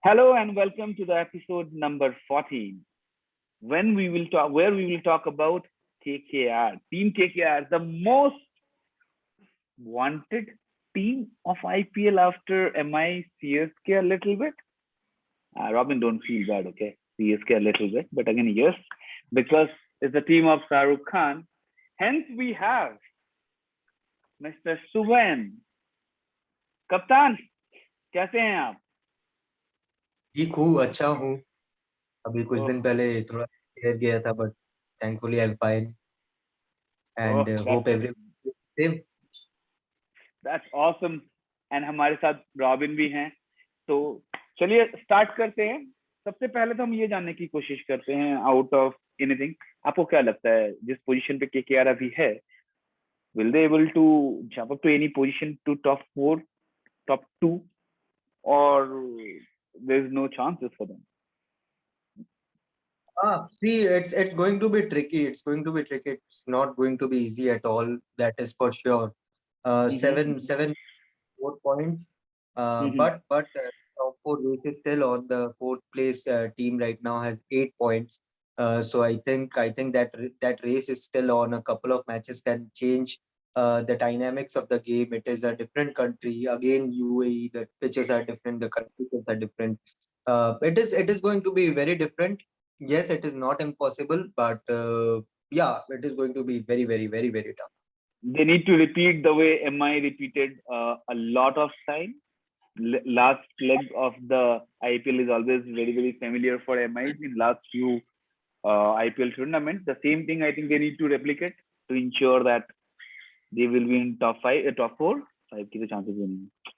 Hello and welcome to the episode number 14, where we will talk about KKR, Team KKR, the most wanted team of IPL after MI CSK a little bit. Robin, don't feel bad, okay? CSK a little bit, but again, yes, because it's the team of Shahrukh Khan. Hence, we have Mr. Subhayan. कप्तान, कैसे हैं आप? ठीक हूँ, अच्छा हूँ। अभी कुछ Oh, दिन पहले थोड़ा हेयर गया था, but thankfully I am fine oh, and hope everyone same. that's awesome. And हमारे साथ रॉबिन भी हैं। तो चलिए स्टार्ट करते हैं। सबसे पहले तो हम ये जानने की कोशिश करते हैं, आउट ऑफ एनीथिंग, आपको क्या लगता है जिस पोजीशन पे केकेआर अभी है, will they able to jump up to any position to top 4, top 2, और there is no chances for them? See, it's going to be tricky. It's going to be tricky. It's not going to be easy at all. That is for sure. Seven 4 points. But top four race is still on. The fourth place team right now has 8 points. So I think that race is still on. A couple of matches can change the dynamics of the game. It is a different country. Again, UAE. The pitches are different. The countries are different. It is going to be very different. Yes, it is not impossible, but yeah, it is going to be very, very, very, very tough. They need to repeat the way MI repeated a lot of time. Last leg of the IPL is always very familiar for MI in last few IPL tournament. The same thing I think they need to replicate to ensure that they will be in top 5, top 4. 5 की तो chances भी नहीं है,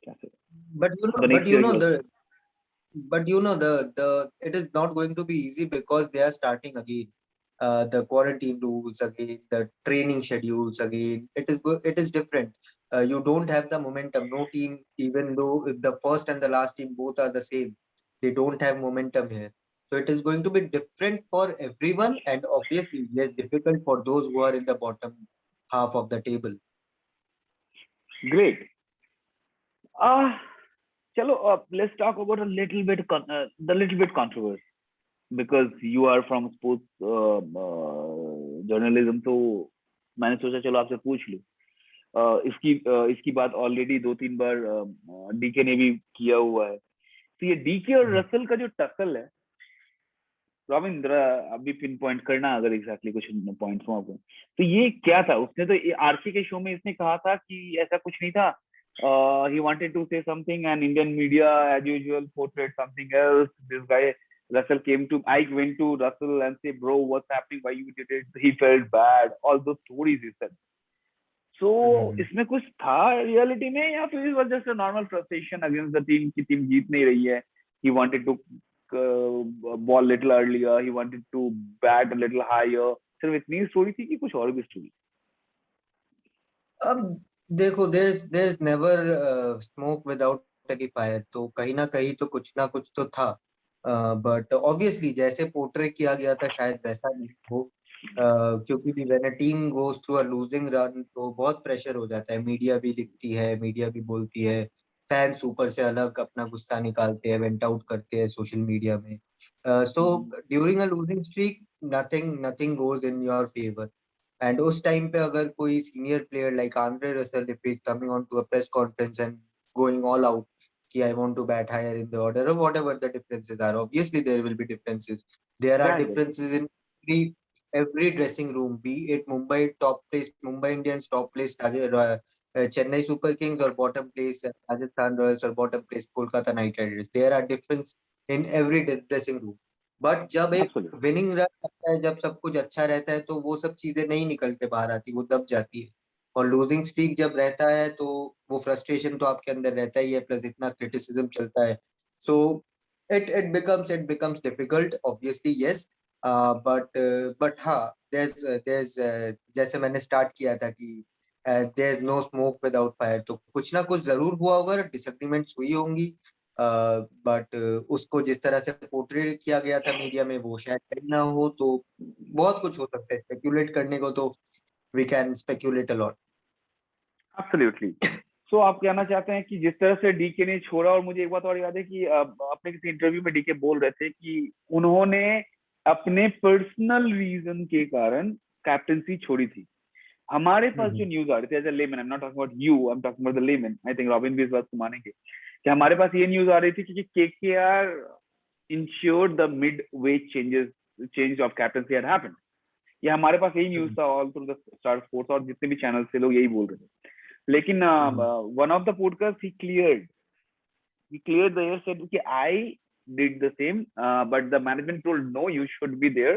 क्या से But you know, the but next you year know growth. the but you know the it is not going to be easy because they are starting again. The quarantine rules again, the training schedules again. It is different. You don't have the momentum. No team, even though if the first and the last team both are the same, they don't have momentum here. So it is going to be different for everyone, and obviously, yes, difficult for those who are in the bottom half of the table. Great. Uh, chalo, let's talk about a little bit the little bit controversy, because you are from sports journalism, तो मैंने सोचा चलो आपसे पूछ लूं। इसकी बात already 2-3 बार DK ने भी किया हुआ है। तो ये डीके और Hmm. रसल का जो टसल है, रॉबिन जरा अभी पिन पॉइंट करना अगर एग्जैक्टली कुछ पॉइंट्स हो आपको, तो ये क्या था? उसने तो आरके के शो में इसने कहा था कि ऐसा कुछ नहीं था, he wanted to say something and Indian media as usual portrayed something else. This guy Russell came to I went to Russell and say, bro, what's happening, why you did it, he felt bad, all those stories he said. So Hmm. इसमें कुछ था reality में, या फिर it was just a normal frustration against the team की team जीत नहीं रही है? he wanted to ball little earlier, he wanted to bat a little higher. सिर्फ इतनी स्टोरी थी कि कुछ और भी स्टोरी? अब देखो, there is never smoke without any fire, तो कहीं ना कुछ तो था। बट ऑब्वियसली जैसे पोर्ट्रे किया गया था शायद वैसा नहीं हो। क्योंकि when a team goes through a losing run तो बहुत प्रेशर हो जाता है। मीडिया भी लिखती है, मीडिया भी बोलती है, फैंस ऊपर से अलग अपना गुस्सा निकालते हैं, वेंट आउट करते हैं सोशल मीडिया में। So during a losing streak nothing nothing goes in your favour. And उस टाइम पे अगर कोई senior player like Andre Russell if is coming on to a press conference and going all out कि I want to bat higher in the order or whatever the differences are. Obviously, there will be differences. There are Right. differences in every dressing room. Be it Mumbai Indians top place, Chennai Super Kings, or bottom place Rajasthan Royals, or bottom place Kolkata Knight Riders. There are difference in every dressing room. But जब एक Absolutely. Winning run आता है, जब सब कुछ अच्छा रहता है, तो वो सब चीजें नहीं निकल के बाहर आती, वो दब जाती है। और लूजिंग स्ट्रीक जब रहता है तो वो फ्रस्ट्रेशन तो आपके अंदर रहता ही है, प्लस इतना क्रिटिसिज्म चलता है। So it becomes difficult obviously, yes. But हाँ, देयर इज जैसे मैंने स्टार्ट किया था कि there is no smoke without fire, तो कुछ ना कुछ जरूर हुआ होगा, डिसएग्रीमेंट्स हुई होंगी। बट उसको जिस तरह से पोर्ट्रे किया गया था मीडिया में वो शायद सही ना हो, तो बहुत कुछ हो सकता है स्पेक्यूलेट करने को, तो we can speculate a lot. Absolutely. So आप कहना चाहते हैं कि जिस तरह से डीके ने छोड़ा, और मुझे एक बात और याद है कि अपने किसी इंटरव्यू में डीके बोल रहे थे कि उन्होंने अपने पर्सनल रीजन के कारण कैप्टनसी छोड़ी थी। हमारे पास जो न्यूज आ रही थी, as a layman, I am not talking about you, I am talking about the layman, I think Robin भी इस बात को मानेंगे कि हमारे पास ये न्यूज आ रही थी कि KKR insured the mid way change of captaincy had happened. ये हमारे पास यही न्यूज था all through the star sports, और जितने भी चैनल से लोग यही बोल रहे थे। लेकिन one of the podcast he cleared the air, said okay, I did the same, but the management told no, you should be there,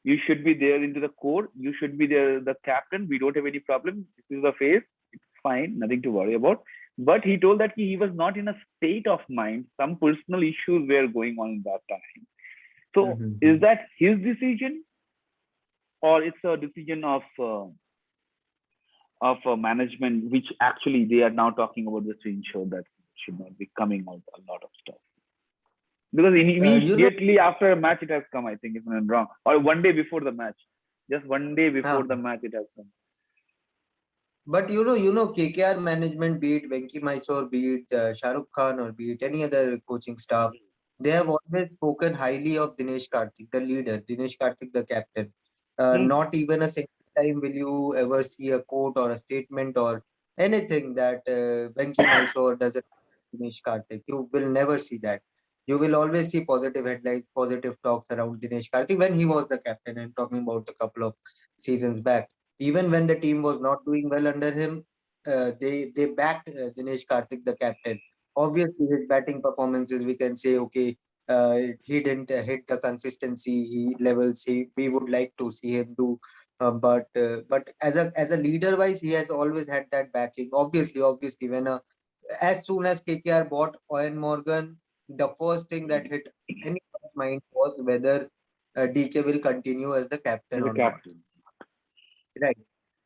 you should be there into the core, you should be there, the captain, we don't have any problem, this is the phase, it's fine, nothing to worry about. But he told that he was not in a state of mind, some personal issues were going on in that time. So is that his decision, or it's a decision of management, which actually they are now talking about this to ensure that should not be coming out a lot of stuff? Because immediately after a match it has come, I think, if I'm not wrong, or one day before the match, just one day before the match it has come. But KKR management, be it Venki Mysore, be it Shah Rukh Khan, or be it any other coaching staff, they have always spoken highly of Dinesh Karthik, the leader, Dinesh Karthik, the captain. Not even a single time will you ever see a quote or a statement or anything that Venki Mysore doesn't Dinesh Karthik. You will never see that. You will always see positive headlines, positive talks around Dinesh Karthik when he was the captain. I'm talking about a couple of seasons back. Even when the team was not doing well under him, they backed Dinesh Karthik, the captain. Obviously, his batting performances, we can say, okay, he didn't hit the consistency levels we would like to see him do. But as a leader wise, he has always had that backing. Obviously, as soon as KKR bought Owen Morgan, the first thing that hit anyone's mind was whether DK will continue as the captain or not. Right.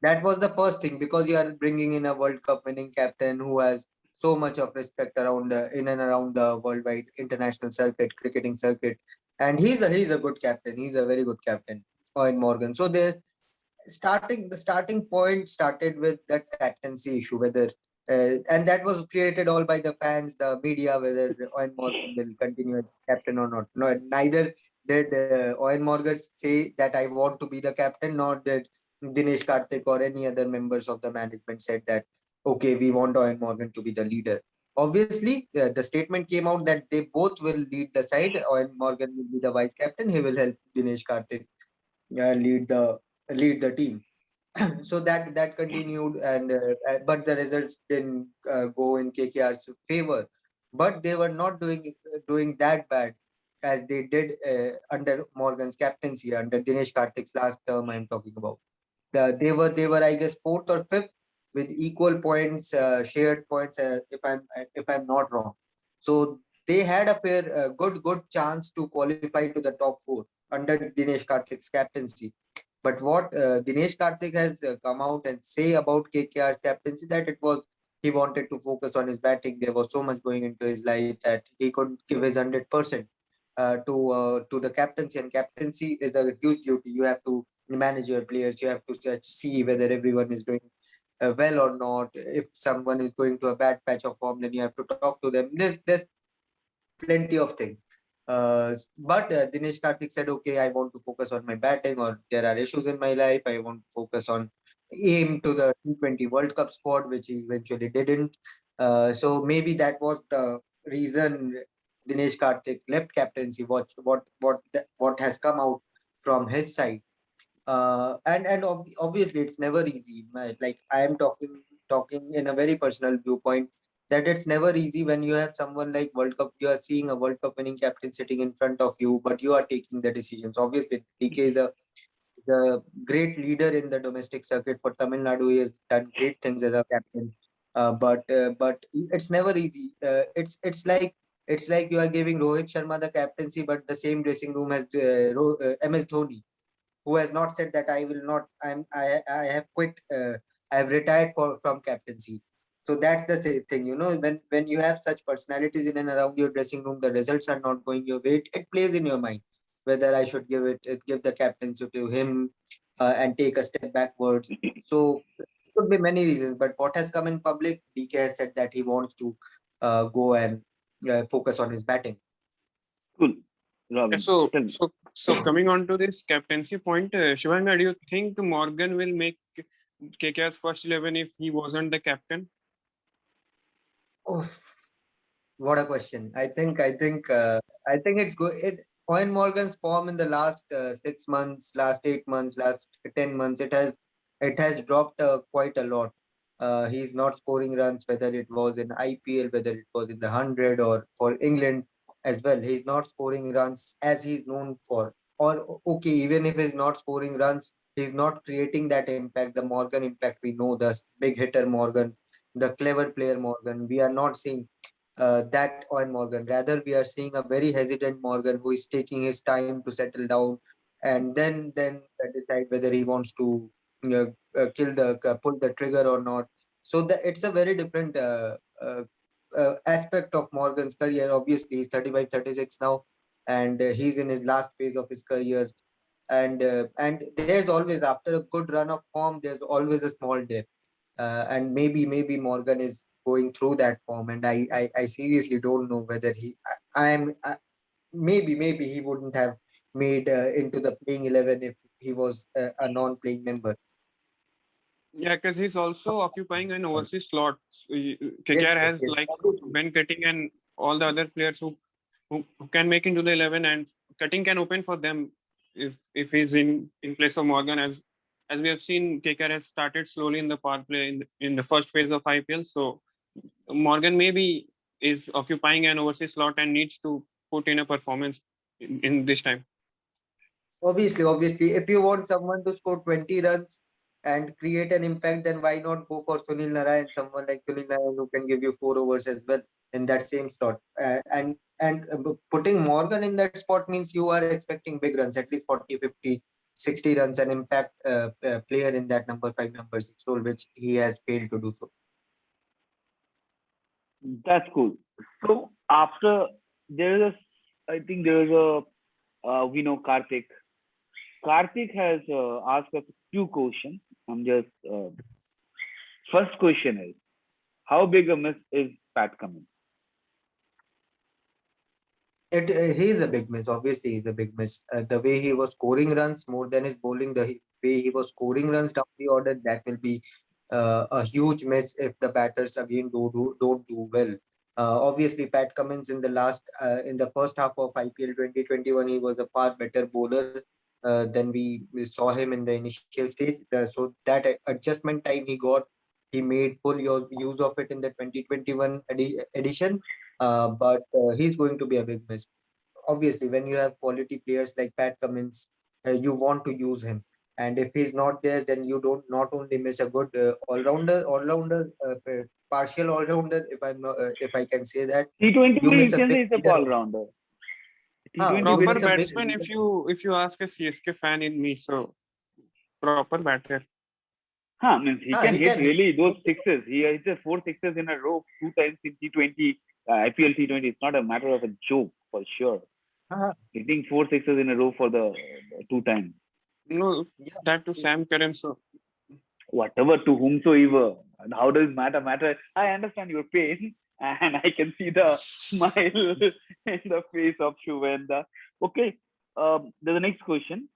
That was the first thing, because you are bringing in a World Cup winning captain who has so much of respect around in and around the worldwide international circuit, cricketing circuit, and he's a good captain. He's a very good captain, Owen Morgan. So the starting point started with that captaincy issue, whether and that was created all by the fans, the media, whether Owen Morgan will continue as captain or not. No, neither did Owen Morgan say that I want to be the captain, nor did Dinesh Karthik or any other members of the management said that okay, we want Owen Morgan to be the leader. Obviously, the statement came out that they both will lead the side. Owen Morgan will be the vice captain. He will help Dinesh Karthik lead the team. So that continued, and but the results didn't go in KKR's favor. But they were not doing that bad as they did under Morgan's captaincy, under Dinesh Karthik's last term. I'm talking about. They were I guess fourth or fifth with equal points, shared points. If I'm not wrong, so they had a good chance to qualify to the top four under Dinesh Karthik's captaincy. But what Dinesh Karthik has come out and say about KKR's captaincy, that he wanted to focus on his batting. There was so much going into his life that he could give his 100% to the captaincy. And captaincy is a huge duty. You have to manage your players. You have to see whether everyone is doing well or not. If someone is going to a bad patch of form, then you have to talk to them. There's plenty of things. But Dinesh Karthik said, okay, I want to focus on my batting, or there are issues in my life. I want to focus on aim to the T20 World Cup squad, which he eventually didn't. So maybe that was the reason Dinesh Karthik left captaincy. What has come out from his side. And obviously it's never easy. Like I am talking in a very personal viewpoint, that it's never easy when you have someone like World Cup. You are seeing a World Cup winning captain sitting in front of you, but you are taking the decisions. Obviously, DK is a great leader in the domestic circuit for Tamil Nadu. He has done great things as a captain. But it's never easy. It's like you are giving Rohit Sharma the captaincy, but the same dressing room has MS Dhoni, who has not said that I will not. I have quit. I have retired from captaincy. So that's the thing. When you have such personalities in and around your dressing room, the results are not going your way. It plays in your mind whether I should give the captaincy to him and take a step backwards. So Could be many reasons, but what has come in public, DK has said that he wants to go and focus on his batting. Cool. Yeah, Robin, so tell me. coming on to this captaincy point, Shivanga, do you think Morgan will make KKR's first 11 if he wasn't the captain? Oh, what a question! I think it's good. Owen Morgan's form in the last 6 months, last 8 months, last 10 months, it has dropped quite a lot. He's not scoring runs, whether it was in IPL, whether it was in the 100 or for England as well. He's not scoring runs as he's known for. Or okay, even if he's not scoring runs, he's not creating that impact. The Morgan impact we know, the big hitter Morgan, the clever player Morgan. We are not seeing that on Morgan. Rather, we are seeing a very hesitant Morgan who is taking his time to settle down and then decide whether he wants to pull the trigger or not. So it's a very different aspect of Morgan's career. Obviously, he's 35, 36 now, and he's in his last phase of his career. And there's always, after a good run of form, there's always a small dip, and maybe Morgan is going through that form, and I seriously don't know whether maybe he wouldn't have made into the playing 11 if he was a non-playing member. Yeah, because he's also occupying an overseas slot. KKR Yes, has yes, like obviously. Ben Cutting and all the other players who can make into the 11, and Cutting can open for them if he's in place of Morgan. As we have seen, KKR has started slowly in the power play in the first phase of IPL. So Morgan maybe is occupying an overseas slot and needs to put in a performance in this time. Obviously, if you want someone to score 20 runs and create an impact, then why not go for Sunil Narayan, someone like Sunil Narayan who can give you 4 overs as well in that same slot. And putting Morgan in that spot means you are expecting big runs, at least 40, 50, 60 runs, an impact player in that number 5, number 6 role, which he has failed to do so. That's cool. So after I think there is we know Karthik. Karthik has asked us a few questions. I'm just first question is, how big a miss is Pat Cummins? He is a big miss. Obviously, he's a big miss. The way he was scoring runs more than his bowling, way he was scoring runs down the order, that will be a huge miss if the batters again don't do well. Obviously, Pat Cummins in the first half of IPL 2021, he was a far better bowler than we saw him in the initial stage. So that adjustment time he got, he made full use of it in the 2021 edition. But he's going to be a big miss. Obviously, when you have quality players like Pat Cummins, you want to use him. And if he's not there, then you don't not only miss a good partial all-rounder, if I can say that, T20 you you miss a can big say it's a leader. all-rounder. T20 You Proper miss a big batsman leader. if you ask a CSK fan in me, so proper batter. Means he Ah, can he hit can. really those sixes. He hit 4 sixes in a row 2 times in T20, IPL T20. It's not a matter of a joke for sure. Ah, Hitting 4 sixes in a row for the 2 times. No, yeah. that to Sam Curran. So Whatever to whomsoever. And how does matter? I understand your pain, and I can see the smile in the face of Shuvenda. Okay, there's the next question.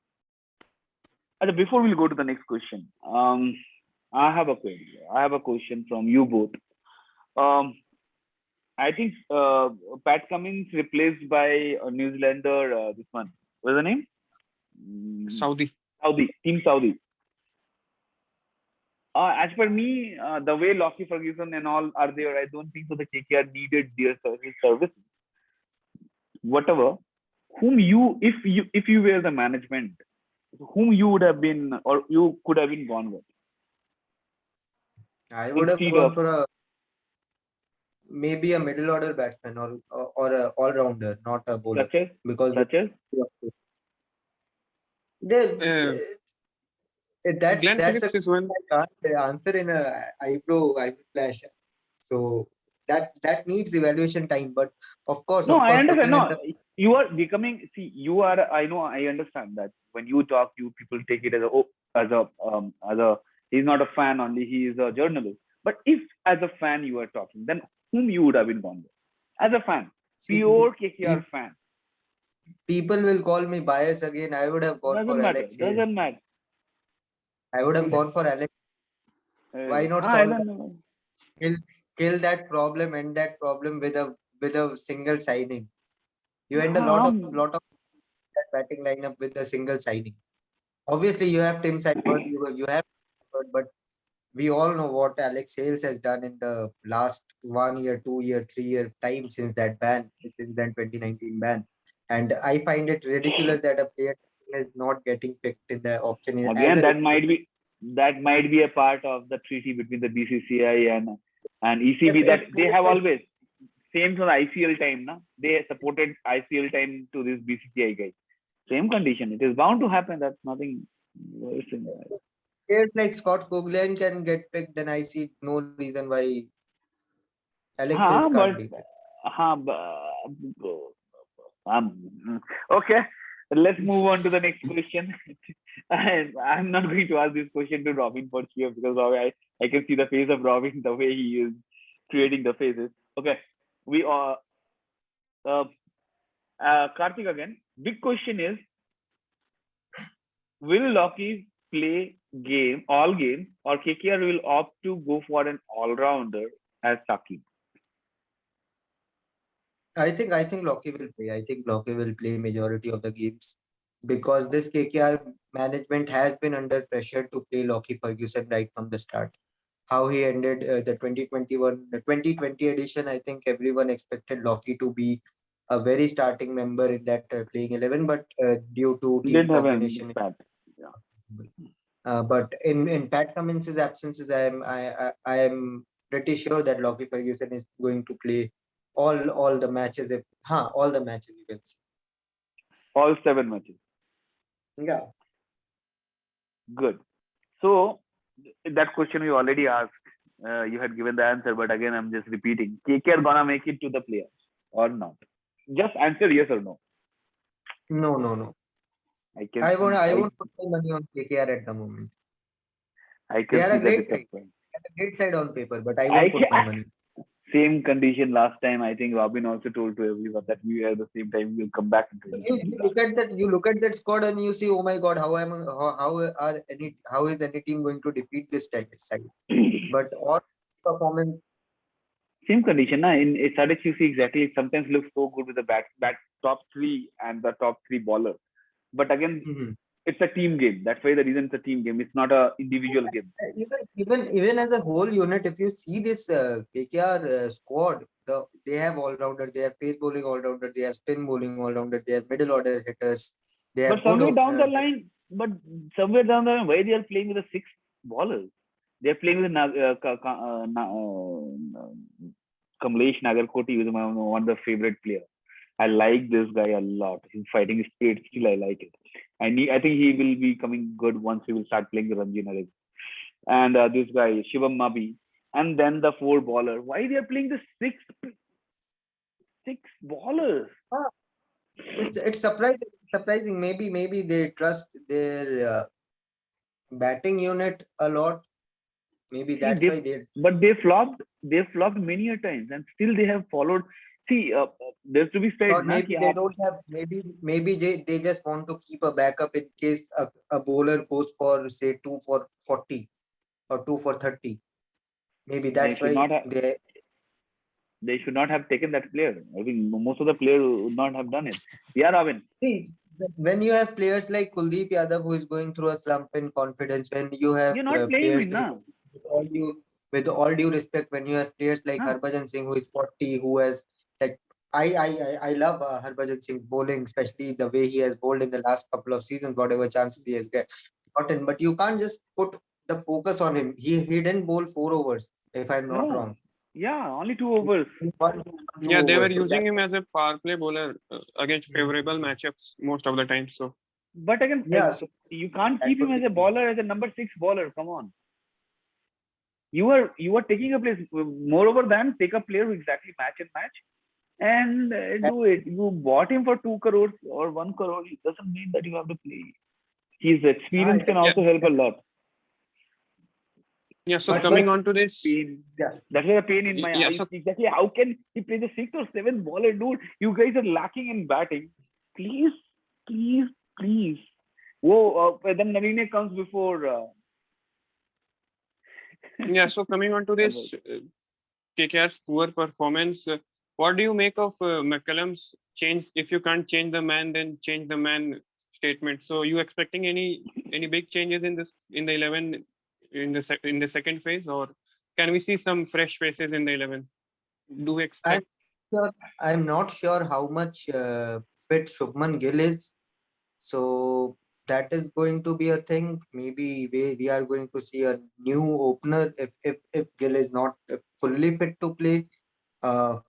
Before we go to the next question, I have a query. I have a question from you both. Um, I think Pat Cummins replaced by a New Zealander. This one, what's the name? Saudi. Team Saudi. As per me, the way Lockie Ferguson and all are there, I don't think so. The KKR needed their service. Whatever, if you were the management, whom you would have been, or you could have been gone with, I would have instead gone of for maybe a middle order batsman or a all-rounder, not a bowler. such as Because such as there, that's Glenn a Phillips is one. I can't answer in a eyebrow flash. So that needs evaluation time. But of course, no, I understand. looking at No, the you are becoming. See, you are. I know. I understand that when you talk, you people take it as a He's not a fan only, he is a journalist. But if as a fan you are talking, then whom you would have been gone with? As a fan, See, pure KKR pe- fan. people will call me biased again. I would have gone for Doesn't matter. Alex Hales. Doesn't matter. I would have gone for Alex. Why not I solve don't that? know. Kill that problem, end that problem with a single signing. You end a Um, lot of that batting lineup with a single signing. Obviously, you have Tim Seibert, you have, but we all know what Alex Hales has done in the last 1 year, 2 year, 3 year time since that ban, since that 2019 ban. And I find it ridiculous that a player is not getting picked in the option as Again, a that might be a part of the treaty between the BCCI and ECB, that they have always same for the ICL time, na? They supported ICL time to this BCCI guy. Same condition. It is bound to happen. That's nothing worse in that. players like Scott Coughlin can get picked, then I see no reason why Alex Hales Huh, can't but be picked. okay. Let's move on to the next question. I'm not going to ask this question to Robin for sure, because I can see the face of Robin, the way he is creating the faces. Okay, we are Karthik again. Big question is: will Loki play all games, or KKR will opt to go for an all-rounder as Saki? I think Loki will play. I think Loki will play majority of the games because this KKR management has been under pressure to play Loki Ferguson right from the start. How he ended the 2020 edition, I think everyone expected Loki to be a very starting member in that playing 11, but due to team Didn't have an combination, spat. Yeah. but in Pat Cummins' absences, I am pretty sure that Loki Ferguson is going to play all the matches. All the matches you can see. All 7 matches. Yeah. Good. So that question we already asked. You had given the answer, but again, I'm just repeating. KKR gonna make it to the playoffs or not? Just answer yes or no. No. I can I see. won't put my money on KKR at the moment. I They can are see a that great it's a side. point. A great side on paper, but I I won't put my can, money. same condition last time. I think Robin also told to everyone that we at the same time will come back into You look at that. You look at that squad and you see, oh my God, how is any team going to defeat this side? But all performance. Same condition. Na? In Sadek, you see exactly. It sometimes looks so good with the back top three and the top three bowler. But again, it's a team game. That's why the reason it's a team game. It's not a individual game. Even as a whole unit, if you see this KKR squad, they have all rounder, they have pace bowling all rounder, they have spin bowling all rounder, they have middle order hitters, they But have good somewhere down the openers. line, why they are playing with the 6 bowlers? They are playing with Kamlesh Nagarkoti, who is one of the favorite players. I like this guy a lot. He's fighting straight. Still, I like it. I think he will be coming good once he will start playing the Ranji Nareg. And this guy Shivam Mabi, and then the 4 bowler. Why they are playing the six bowlers? It's surprising. Maybe they trust their batting unit a lot. Maybe See, that's why they. but they flopped. They flopped many a times, and still they have followed. See, there's to be said, Or na, maybe ki they don't have. Maybe they just want to keep a backup in case a bowler goes for say 2 for 40 or 2 for 30. Maybe they that's should why not have. they. They should not have taken that player. I think most of the players would not have done it. Yeah, Robin. See, when you have players like Kuldeep Yadav who is going through a slump in confidence, when you have You're not playing players him, like na. with all due respect, when you have players like Huh? Harbhajan Singh who is 40, who has like I love Harbhajan Singh bowling, especially the way he has bowled in the last couple of seasons, whatever chances he has gotten. But you can't just put the focus on him. He didn't bowl 4 overs, if I'm not No. wrong. Yeah, only 2 overs. Yeah, they were So using him as a power play bowler against favorable matchups most of the time. So, But again, so you can't that keep him would as be a bowler, as a number 6 bowler. Come on. You are taking a place. Moreover than take a player who exactly match and match and do it. You bought him for 2 crores or 1 crore. It doesn't mean that you have to play. His experience can yeah, also help a lot. Yeah, so But- coming but- on to this, Pain. Yeah. That was a pain in my Yeah, eyes. so- Exactly. How can he play the sixth or seventh baller, dude? You guys are lacking in batting. Please, please, please. Whoa, then Naveen comes before. yeah, so coming on to this KKR's poor performance, what do you make of McCullum's change? If you can't change the man, then change the man statement. So you expecting any big changes in the 11 in the second phase, or can we see some fresh faces in the 11? Do we expect? I'm not sure how much fit Shubman Gill is. So that is going to be a thing. Maybe we are going to see a new opener if Gill is not fully fit to play. Uh,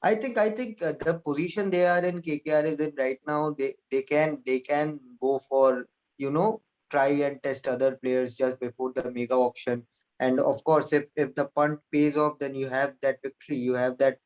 I think the position they are in KKR is in right now. They can go for, try and test other players just before the mega auction. And of course, if the punt pays off, then you have that victory. You have that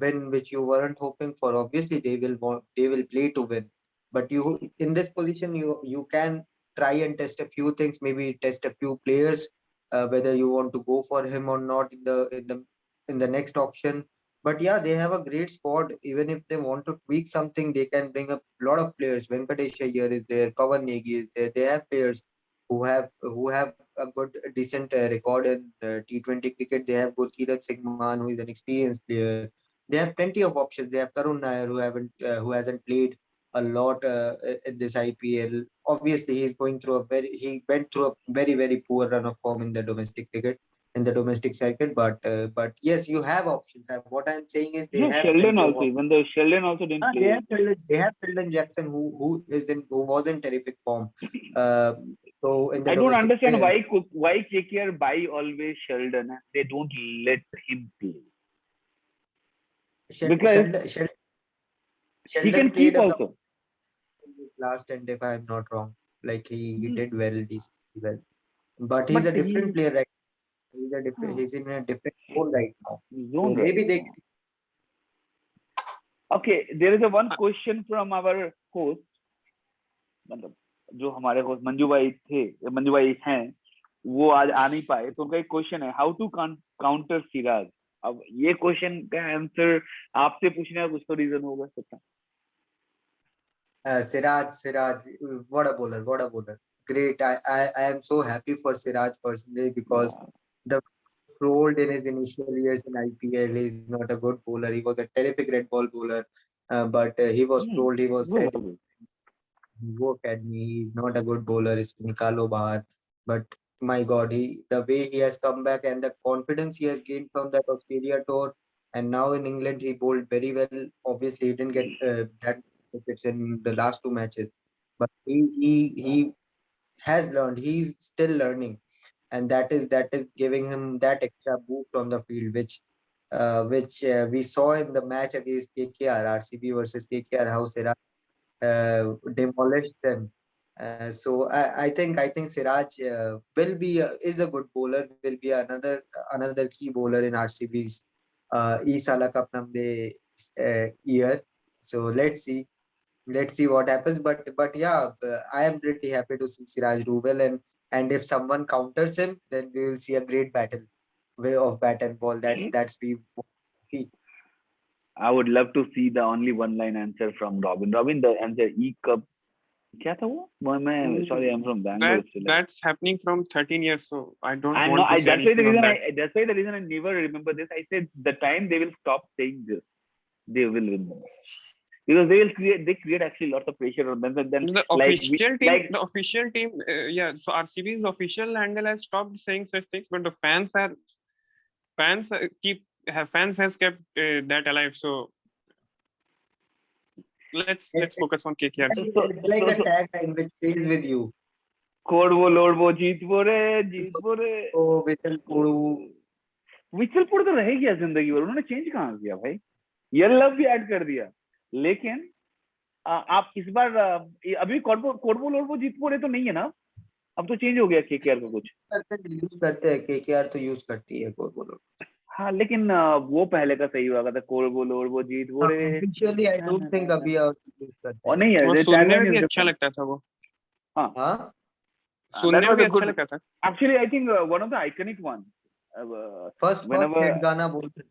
win which you weren't hoping for. Obviously, they will play to win. But you in this position, you can try and test a few things. Maybe test a few players, whether you want to go for him or not in the next auction. But yeah, they have a great squad. Even if they want to tweak something, they can bring up a lot of players. Venkatesh Iyer is there, Pawan Negi is there. They have players who have a good decent record in T20 cricket. They have Gurkeerat Singh Mann, who is an experienced player. They have plenty of options. They have Karun Nair, who hasn't played a lot in this IPL. Obviously, he went through a very very poor run of form in the domestic cricket, in the domestic circuit. But yes, you have options. What I'm saying is they Yeah, have Sheldon plenty of also. options. Even though Sheldon also didn't They play. have Sheldon Jackson, who was in terrific form. Uh, so in the I don't domestic understand why KKR buy always Sheldon. They don't let him play because he Sheldon can keep played a also. couple in his last end, if I'm not wrong. Like he did well, decently well. But he's But a different he player right now. He's in a different role right now. So zone maybe right they now. Okay, there is a one question from our host. मतलब जो हमारे host Manju भाई हैं, वो आज आ नहीं पाए, तो उनका एक क्वेश्चन है, हाउ टू काउंटर सिराज. अब ये क्वेश्चन का आंसर आपसे पूछने का कुछ तो रीजन होगा सबका. Siraj, what a bowler, what a bowler. Great. I am so happy for Siraj personally because the rolled in his initial years in IPL. He's not a good bowler. He was a terrific red ball bowler. But he was told, he was said, go academy. He's not a good bowler. It's Nikalo Bahar. But my God, the way he has come back and the confidence he has gained from that Australia tour, and now in England he bowled very well. Obviously, he didn't get that wickets in the last two matches, but he has learned. He's still learning, and that is giving him that extra boost on the field, which we saw in the match against KKR, RCB versus KKR, how Siraj demolished them. So I think Siraj is a good bowler. Will be another key bowler in RCB's Isala Cup Namde year. So let's see what happens. But yeah, I am pretty happy to see Siraj do well, and if someone counters him, then we will see a great battle way of bat and ball. That's we see. I would love to see the only one line answer from Robin. Robin, the answer E Cup. क्या था वो? मैं sorry, I'm from Bangalore. That's happening from 13 years, so I don't I want know. to say That's why the anything on reason that. that's why the reason I never remember this. I said the time they will stop saying this, they will win the match. Because they create actually lots of pressure on them. And then The official team, yeah. So RCB's official handle has stopped saying such things, but the fans has kept that alive. So let's focus on KKR. It's like a tagline which stays with you. कोडवो लोडवो जीतवो रे. Oh, विचलपुर तो रह गया जिंदगी भर, उन्होंने change कहाँ किया भाई. यल्लव भी ऐड कर दिया, लेकिन आप इस बार अभी कोडवो लोडवो जीतवो रे तो नहीं है ना. अब तो चेंज हो गया केकेआर का कुछ. यूज करते हैं, केकेआर तो यूज करती है कोडवो. हाँ, लेकिन वो पहले का सही हुआ था, कोडवो लोडवो जीतवो रे. ऑफिशियली आई डोंट थिंक अभी यूज करते और नहीं है, वो सुनने में भी अच्छा लगता था वो. हाँ, सुनने में भी अच्छा good. लगा था. Actually, I think one of the iconic ones. First Whenever hit गाना बोलते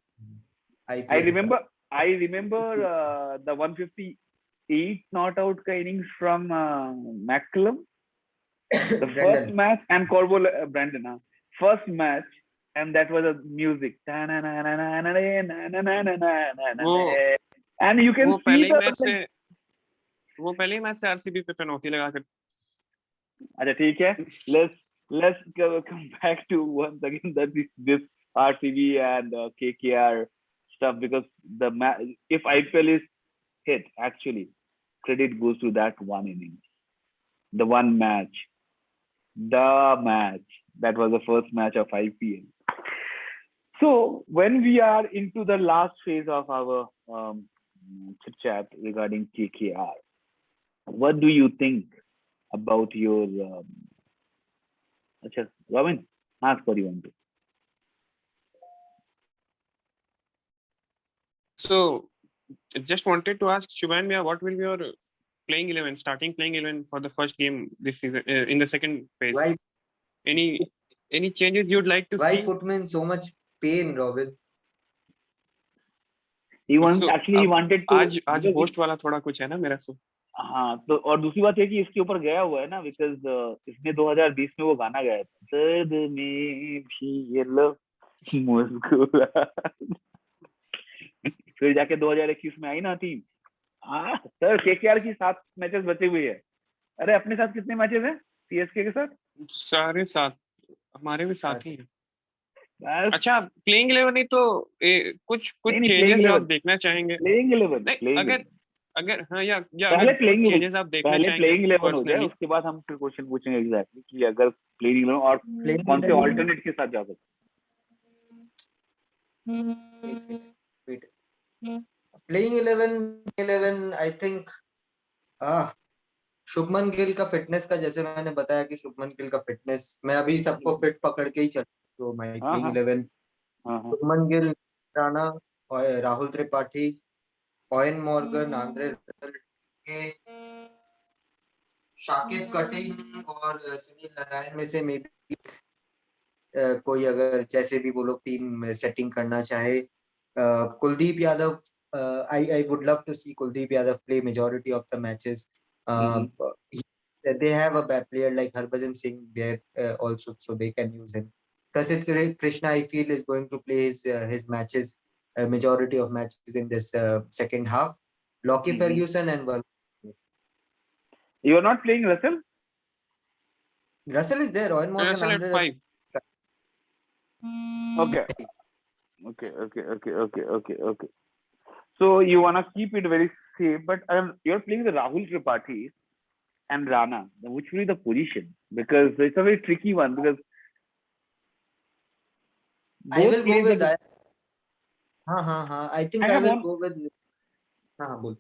I IPL remember the 158 not out का innings from McCallum. The first Brandon. match and Corbo Brandon. First match and that was a music. And you can वो see पहले ही the match से RCB पे penalty लगा कर. अच्छा ठीक है. Let's come back to once again that this RCB and KKR stuff, because if IPL is hit, actually credit goes to that one inning, the one match, that was the first match of IPL. So when we are into the last phase of our chit chat regarding KKR, what do you think about your Acha, Robin, ask what you want to. So I just wanted to ask Subhayan, what will be your starting playing 11 for the first game this season, in the second phase? Why Any changes you'd like to why see? put me in so much pain, Robin? He wanted to. आज host वाला थोड़ा कुछ है ना मेरा सो. हाँ, तो और दूसरी बात है कि इसके ऊपर गया हुआ है ना, बिकॉज इसने 2020 में वो गाना गाया था, दर्द में भी ये लो मुस्कुरा. फिर जाके 2021 में आई ना टीम. हाँ सर, केकेआर की 7 मैचेस बचे हुए हैं. अरे अपने साथ कितने मैचेस हैं सीएसके के साथ? सारे 7 हमारे भी साथ ही हैं. बस अच्छा, प्लेइंग 11 नहीं तो कुछ नहीं, चेंजेस आप देखना चाहेंगे? प्लेइंग 11 अगर हाँ या पहले प्लेइंग चेंजेस आप देखना पहले चाहेंगे प्लेइंग 11 हो जाए, personally? उसके बाद हम फिर क्वेश्चन पूछेंगे एग्जैक्टली कि अगर प्लेइंग 11 और कौन से ऑल्टरनेट के साथ जा सकते. Playing 11 I think Shubman Gill का फिटनेस का, जैसे मैंने बताया कि शुभमन गिल का फिटनेस, मैं अभी सबको फिट पकड़ के ही चल, तो my playing 11 Shubman Gill, Rana, Rahul Tripathi, Eoin Morgan, Andre Russell, Shakib Cutting और सुनील नारायण में से मे बी कोई अगर जैसे भी वो लोग टीम सेटिंग करना चाहे. Kuldeep Yadav, I would love to see Kuldeep Yadav play majority of the matches. They have a bad player like Harbhajan Singh there also, so they can use him. Prasidh Krishna, I feel, is going to play his matches, majority of matches in this second half. Lockie Ferguson and Varun. You are not playing Russell? Russell is there. Owen Morgan, Russell at Andre 5. Okay. So you wanna keep it very safe, but you're playing the Rahul Tripathi and Rana. Which will be the position? Because it's a very tricky one. Because I will go with that. I think I will go with. बोल.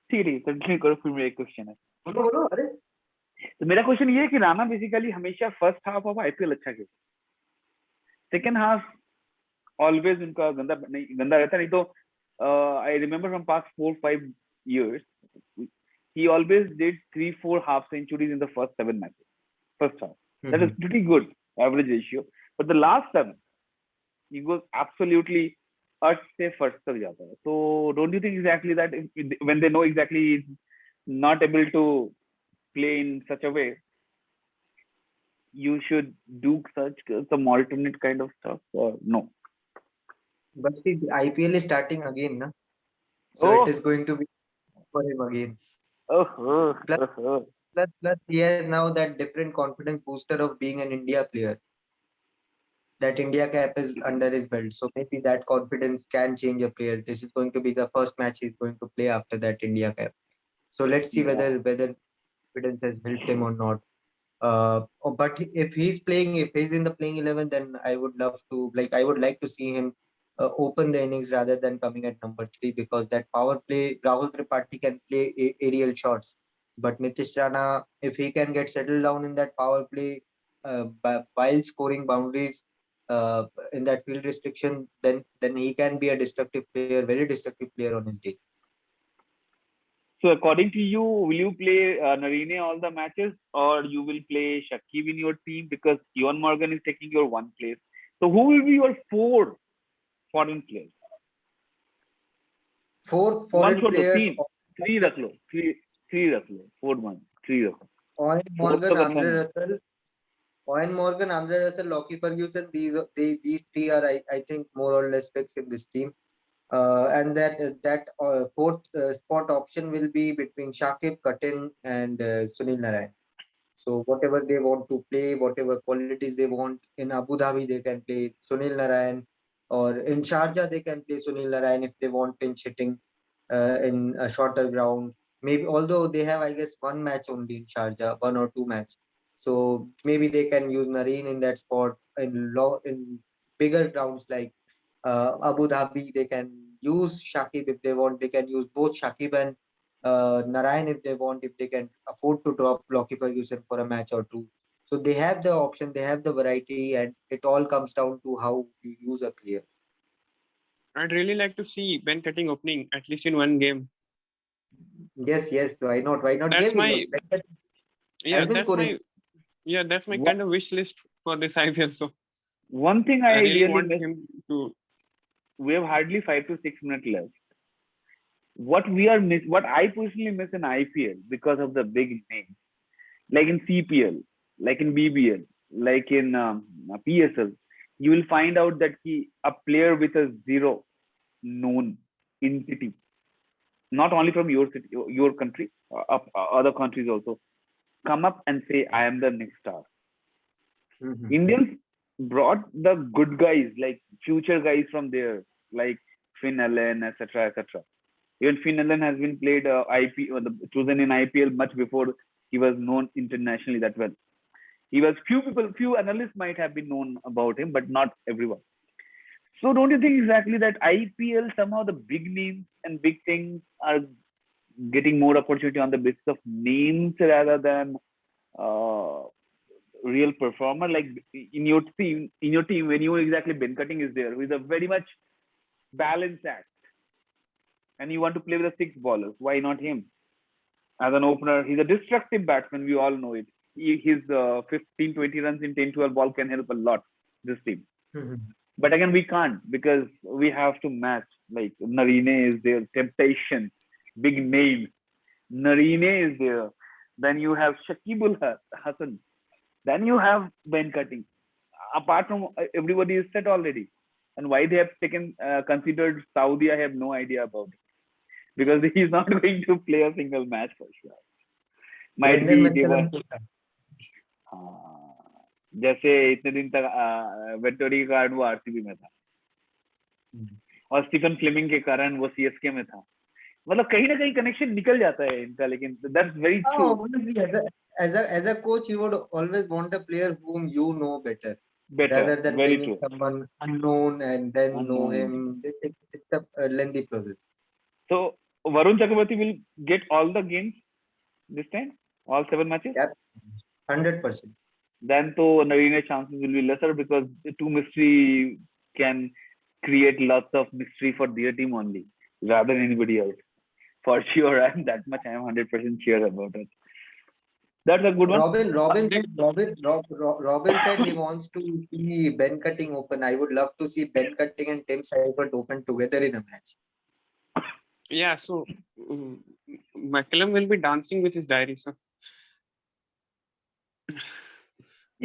ठीक है, continue करो, फिर मेरा एक question है. बोलो. अरे तो मेरा क्वेश्चन ये है कि राणा बेसिकली हमेशा फर्स्ट हाफ ऑफ आईपीएल अच्छा खेले, सेकंड हाफ ऑलवेज उनका गंदा रहता. नहीं तो I remember from past 4-5 years, he always did 3-4 half centuries in the first 7 matches. First half. That is pretty good average ratio. But the last 7, he goes absolutely first से first तक जाता है. So don't you think exactly that when they know exactly he's not able to play in such a way, you should do some alternate kind of stuff, or no? But see, the IPL is starting again, na? So it is going to be for him again. Plus he has now that different confidence booster of being an India player. That India cap is under his belt, so maybe that confidence can change a player. This is going to be the first match he's going to play after that India cap. So let's see whether confidence has helped him or not. But if he's in the playing 11, then I would like to see him open the innings rather than coming at number 3, because that power play, Rahul Tripathi can play aerial shots, but Nitish Rana, if he can get settled down in that power play while scoring boundaries in that field restriction, then he can be a destructive player, very destructive player on his day. So according to you, will you play Narine all the matches, or you will play Shakib in your team because Ewan Morgan is taking your one place? So who will be your four foreign players? Four One foreign छोड़ दो, players: तीन, three रख लो, three रख लो, 4-1, three रख लो. Owen Fourth Morgan, तो अच्छा Andre नहीं. Russell, Andre Russell, Lockie Ferguson. These three are, I think, more or less fixed in this team. And that fourth spot option will be between Shakib, Kaptaan, and Sunil Narayan. So whatever they want to play, whatever qualities they want, in Abu Dhabi they can play Sunil Narayan, or in Sharjah they can play Sunil Narayan if they want pinch hitting in a shorter ground. Maybe, although they have, I guess, one match only in Sharjah, one or two match. So maybe they can use Nareen in that spot in bigger grounds like Abu Dhabi. They can use Shakib if they want. They can use both Shakib and Narayan if they want, if they can afford to drop Lockie Ferguson for a match or two. So they have the option, they have the variety, and it all comes down to how you use a player. I'd really like to see Ben Cutting opening at least in one game. Yes, why not? Why not? That's Game my has been scoring. that's my What- kind of wish list for this IPL. So One thing I I really really want miss, him to. we have hardly 5 to 6 minutes left. What I personally miss in IPL because of the big names, like in CPL, like in BBL, like in PSL, you will find out that a player with a zero known entity, not only from your city, your country, other countries also, come up and say, "I am the next star." Indians brought the good guys, like future guys from there, like Finn Allen, etc., etc. Even Finn Allen has been played chosen in IPL much before he was known internationally that well. He was few analysts might have been known about him, but not everyone. So don't you think exactly that IPL somehow the big names and big things are getting more opportunity on the basis of names rather than uh, real performer? Like in your team, when you exactly Ben Cutting is there, who is a very much balanced act, and you want to play with the six ballers, why not him? As an opener, he's a destructive batsman. We all know it. His 15, 20 runs in 10, 12 ball can help a lot this team. But again, we can't because we have to match. Like Narine is there, temptation, big name. Narine is there. Then you have Shakibul Hassan. Then you have Ben Cutting. Apart from everybody is set already. And why they have considered Saudi, I have no idea about it. Because he's not going to play a single match for sure. Might be they were, जैसे इतने दिन तक Vettori का वो RCB में था और Stephen Fleming के कारण वो सीएसके में था. मतलब कहीं ना कहीं कनेक्शन निकल जाता है इनका, लेकिन that's very true. As a coach, you would always want a player whom you know better rather than very bringing true. someone unknown and then know him. It's a lengthy process. So Varun Chakraborty will get all the games this time, all 7 matches. Yeah, 100%. Then to Narene's chances will be lesser because the two mystery can create lots of mystery for their team only rather than anybody else. For sure, I'm that much. I'm 100% sure about it. That's a good one. Robin said he wants to see Ben Cutting open. I would love to see Ben Cutting and Tim Seifert open together in a match. Yeah, so McCallum will be dancing with his diary. So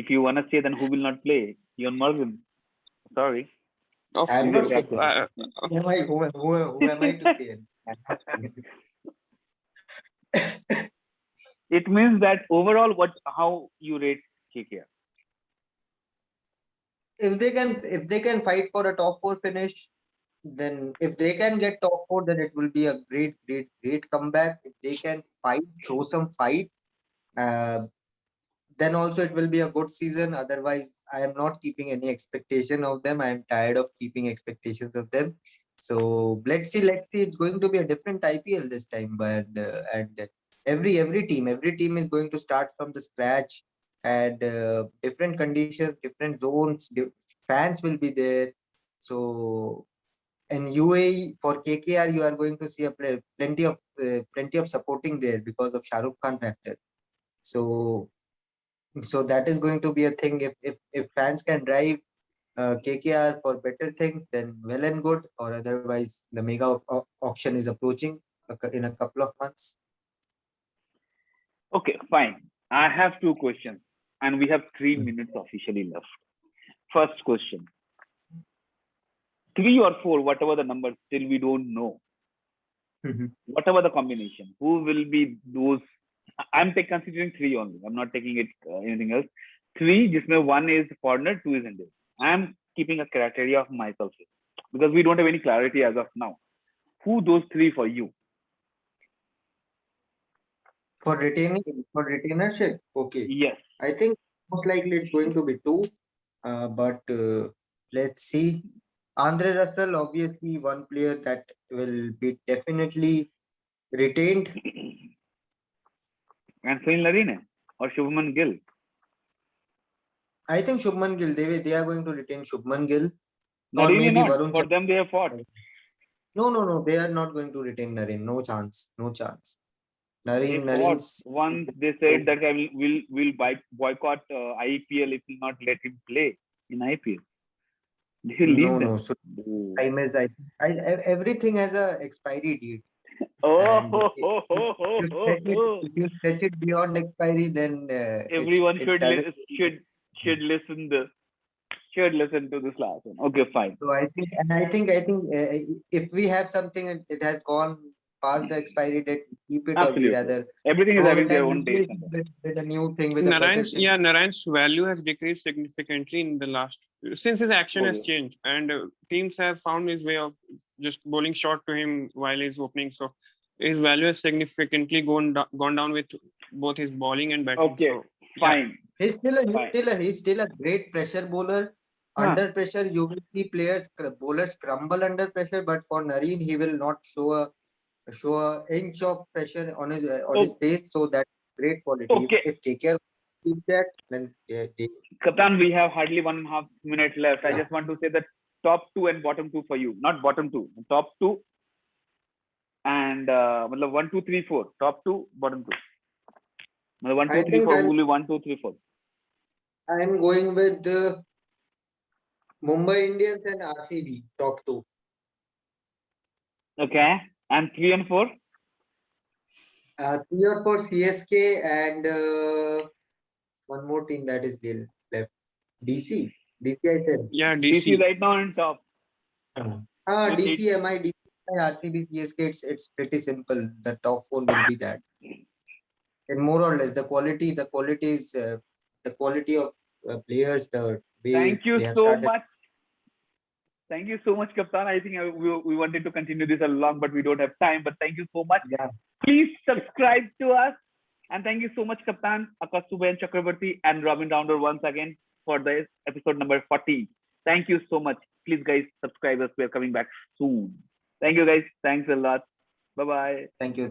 If you want to say, then who will not play? Ewan Morgan. Sorry. of course. Who am I to say? It means that overall, how you rate KKR? If they can fight for a top 4 finish, then if they can get top 4, then it will be a great comeback. If they can show some fight, then also it will be a good season. Otherwise, I am not keeping any expectation of them. I am tired of keeping expectations of them. So let's see. It's going to be a different IPL this time, but and every team is going to start from the scratch, and different conditions, different zones. Fans will be there. So in UAE for KKR, you are going to see plenty of plenty of supporting there because of Shah Rukh Khan factor. So that is going to be a thing. If fans can drive KKR for better things, then well and good. Or otherwise, the mega auction is approaching in a couple of months. Okay, fine. I have two questions, and we have 3 minutes officially left. First question: 3 or 4, whatever the number, still we don't know. Whatever the combination, who will be those? I'm considering 3 only. I'm not taking it anything else. 3, जिसमें 1 is foreigner, 2 is Indian. I'm keeping a criteria of myself here, because we don't have any clarity as of now. Who those 3 for you? For retainership, okay. Yes. I think most likely it's going to be 2. But let's see. Andre Russell, obviously one player that will be definitely retained. And Sunil Narine or Shubman Gill? I think Shubman Gill, they are going to retain Shubman Gill. Or Narine maybe not. Varun For them, they have fought. No, they are not going to retain Narine. No chance. Narene's Once they said that I will boycott IPL if we not let him play in IPL. They will leave them. So time is everything has a expiry date. Oh, If you stretch it beyond expiry, then everyone should doesn't- listen to this last one. Okay, fine. So I think if we have something and it has gone past the expiry date, keep it, Absolutely. or we rather Everything is go having ahead their and own dates. with a new thing with a better Narayan's thing. Narayan's value has decreased significantly in the last since his action has changed, and teams have found his way of just bowling short to him while he's opening. So his value has significantly gone down with both his bowling and batting. Okay, so, fine. He's still a great pressure bowler. Under pressure, you will see bowlers crumble under pressure, but for Nareen, he will not show a inch of pressure on his face. So that's great quality. Okay. If KKR keep that, then Kaptaan, we have hardly 1.5 minutes left. I just want to say that top 2 and bottom 2 for you, not bottom 2, top 2 and 1, 2, 3, 4. Top 2, bottom 2. 1, 2, 3, 4. Will be 1, 2, 3, 4. I'm going with Mumbai Indians and RCB, top 2. Okay. And 3 and 4? 3 or 4 CSK and one more team that is there left. DC I said. Yeah, DC right now on top. DC, MI, RCB, CSK, it's pretty simple. The top 4 will be that. And more or less, the quality is the quality of players, the way Thank you they have so started. much. Thank you so much, Kaptaan. I think we wanted to continue this along, but we don't have time. But thank you so much. Yeah. Please subscribe to us. And thank you so much, Kaptaan, Subhayan Chakraborty, and Robin Rounder once again for this episode number 40. Thank you so much. Please, guys, subscribe us. We are coming back soon. Thank you, guys. Thanks a lot. Bye-bye. Thank you.